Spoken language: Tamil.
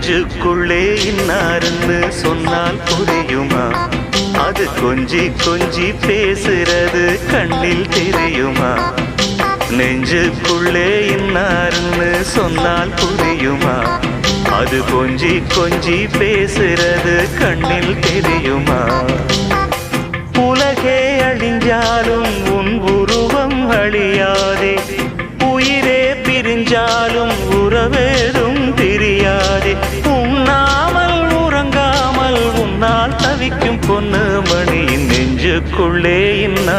நெஞ்சுக்குள்ளே இன்னாருன்னு சொன்னால் புரியுமா? அது கொஞ்சி கொஞ்சி பேசுறது கண்ணில் தெரியுமா? நெஞ்சுக்குள்ளே இன்னாருன்னு சொன்னால் புரியுமா? அது கொஞ்சி கொஞ்சி பேசுறது கண்ணில் தெரியுமா? உலகே அழிஞ்சாலும் உன் உருவம் அழியாதே, உயிரே பிரிஞ்சாலும் உறவேதும் தெரியாதே. உண்ணாமல் உறங்காமல் உன்னால் தவிக்கும் பொண்ணு மணியின் நெஞ்சுக்குள்ளே இன்னா